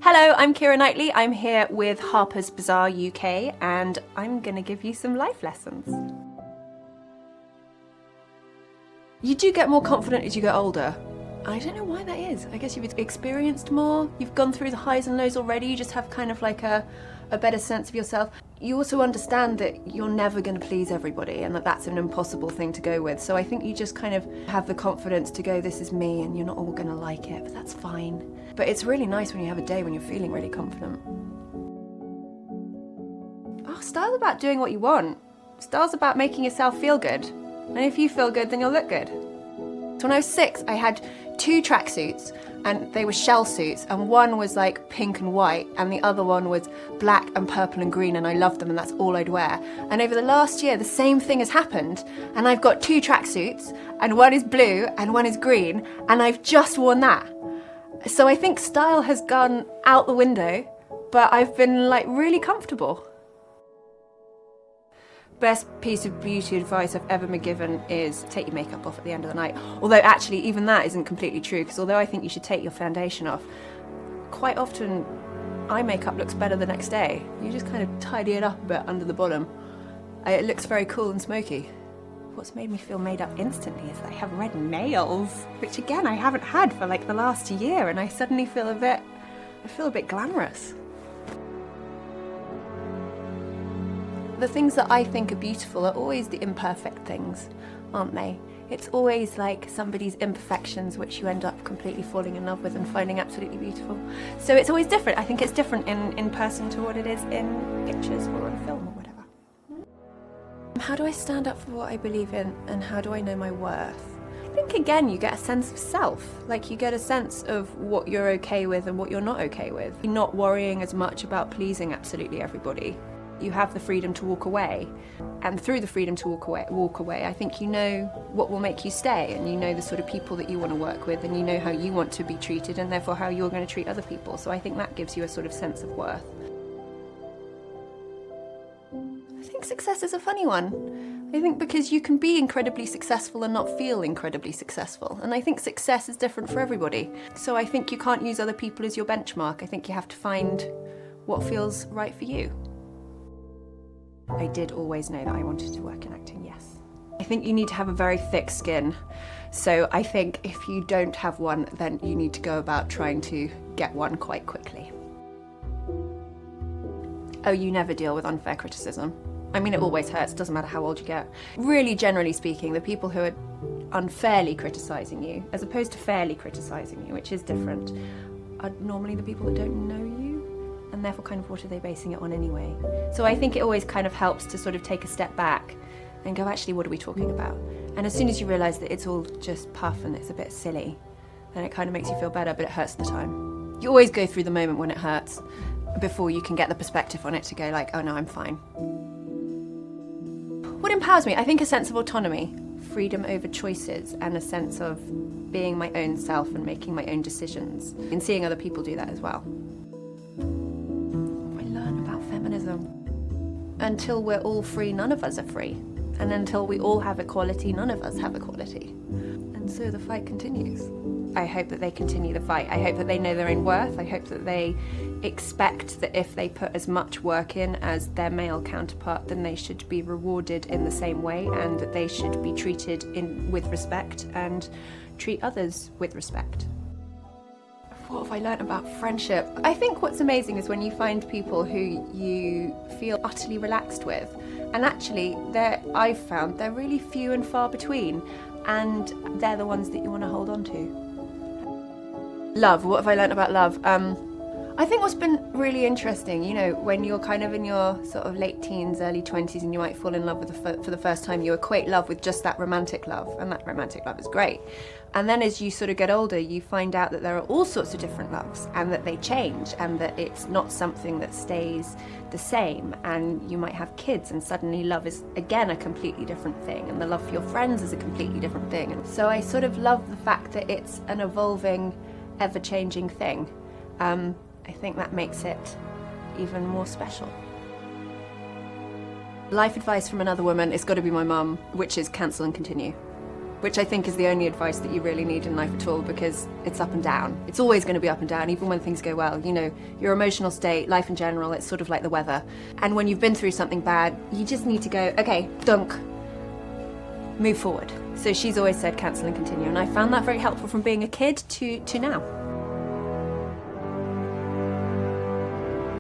Hello, I'm Keira Knightley. I'm here with Harper's Bazaar UK and I'm going to give you some life lessons. You do get more confident as you get older. I don't know why that is. I guess you've experienced more, you've gone through the highs and lows already, you just have kind of like a better sense of yourself. You also understand that you're never going to please everybody and that that's an impossible thing to go with. So I think you just kind of have the confidence to go, this is me, and you're not all going to like it, but that's fine. But it's really nice when you have a day when you're feeling really confident. Oh, style's about doing what you want. Style's about making yourself feel good. And if you feel good, then you'll look good. So when I was 6, I had 2 tracksuits, and they were shell suits, and one was like pink and white, and the other one was black and purple and green, and I loved them, and that's all I'd wear. And over the last year, the same thing has happened, and I've got 2 tracksuits, and one is blue and one is green, and I've just worn that. So I think style has gone out the window, but I've been like really comfortable. Best piece of beauty advice I've ever been given is take your makeup off at the end of the night. Although actually even that isn't completely true, because although I think you should take your foundation off, quite often eye makeup looks better the next day. You just kind of tidy it up a bit under the bottom. It looks very cool and smoky. What's made me feel made up instantly is that I have red nails, which again I haven't had for like the last year, and I suddenly feel a bit glamorous. The things that I think are beautiful are always the imperfect things, aren't they? It's always like somebody's imperfections which you end up completely falling in love with and finding absolutely beautiful. So it's always different. I think it's different in person to what it is in pictures or on film or whatever. How do I stand up for what I believe in, and how do I know my worth? I think again you get a sense of self, like you get a sense of what you're okay with and what you're not okay with. You're not worrying as much about pleasing absolutely everybody. You have the freedom to walk away, and through the freedom to walk away, I think you know what will make you stay, and you know the sort of people that you want to work with, and you know how you want to be treated, and therefore how you're going to treat other people. So I think that gives you a sort of sense of worth. I think success is a funny one. I think because you can be incredibly successful and not feel incredibly successful, and I think success is different for everybody. So I think you can't use other people as your benchmark. I think you have to find what feels right for you. I did always know that I wanted to work in acting, yes. I think you need to have a very thick skin. So I think if you don't have one, then you need to go about trying to get one quite quickly. Oh, you never deal with unfair criticism. I mean, it always hurts, doesn't matter how old you get. Really, generally speaking, the people who are unfairly criticising you, as opposed to fairly criticising you, which is different, are normally the people that don't know you. And therefore kind of what are they basing it on anyway? So I think it always kind of helps to sort of take a step back and go, actually, what are we talking about? And as soon as you realise that it's all just puff and it's a bit silly, then it kind of makes you feel better, but it hurts at the time. You always go through the moment when it hurts before you can get the perspective on it to go like, oh no, I'm fine. What empowers me? I think a sense of autonomy, freedom over choices, and a sense of being my own self and making my own decisions, and seeing other people do that as well. Until we're all free, none of us are free. And until we all have equality, none of us have equality. And so the fight continues. I hope that they continue the fight. I hope that they know their own worth. I hope that they expect that if they put as much work in as their male counterpart, then they should be rewarded in the same way, and that they should be treated with respect and treat others with respect. What have I learned about friendship? I think what's amazing is when you find people who you feel utterly relaxed with. And actually, I've found they're really few and far between. And they're the ones that you want to hold on to. Love, what have I learned about love? I think what's been really interesting, you know, when you're kind of in your sort of late teens, early 20s, and you might fall in love with for the first time, you equate love with just that romantic love, and that romantic love is great. And then as you sort of get older, you find out that there are all sorts of different loves, and that they change, and that it's not something that stays the same. And you might have kids, and suddenly love is again a completely different thing, and the love for your friends is a completely different thing. And so I sort of love the fact that it's an evolving, ever-changing thing. I think that makes it even more special. Life advice from another woman, it's got to be my mum, which is cancel and continue. which I think is the only advice that you really need in life at all, because it's up and down. It's always going to be up and down, even when things go well. You know, your emotional state, life in general, it's sort of like the weather. And when you've been through something bad, you just need to go, okay, dunk, move forward. So she's always said cancel and continue, and I found that very helpful from being a kid to now.